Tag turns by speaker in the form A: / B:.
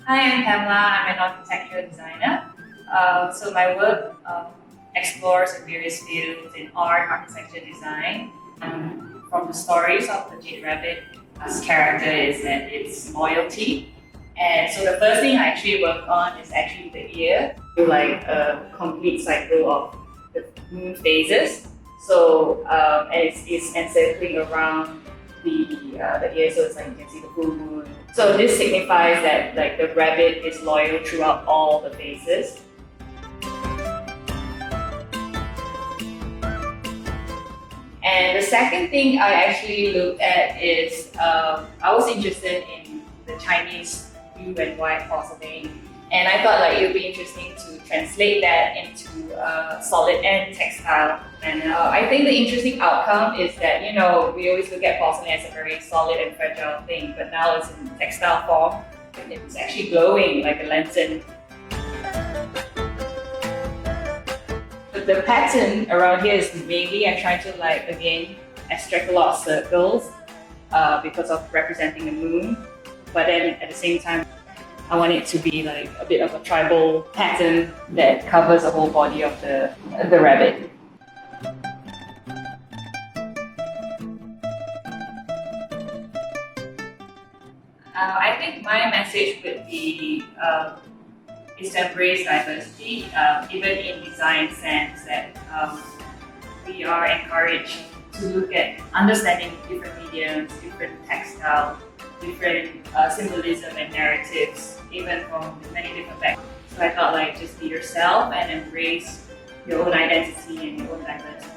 A: Hi, I'm Pamela. I'm an architectural designer. So my work explores various fields in art, architecture, design. From the stories of the Jade Rabbit, as character is that it's loyalty. And so the first thing I actually work on is actually the ear, do like a complete cycle of the moon phases. So and it's encircling around the ear, so it's like you can see the full moon. So this signifies that like the rabbit is loyal throughout all the phases. And the second thing I actually looked at is I was interested in the Chinese blue and white porcelain, and I thought like it would be interesting to translate that into solid and textile. And I think the interesting outcome is that we always look at porcelain as a very solid and fragile thing, but now it's in textile form. It's actually glowing like a lantern. The pattern around here is mainly I'm trying to again extract a lot of circles because of representing the moon, but then at the same time I want it to be like a bit of a tribal pattern that covers the whole body of the rabbit. I think my message would be is to embrace diversity, even in design sense that we are encouraged to look at understanding different mediums, different textile, different symbolism and narratives, even from many different backgrounds. So I thought just be yourself and embrace your own identity and your own diversity.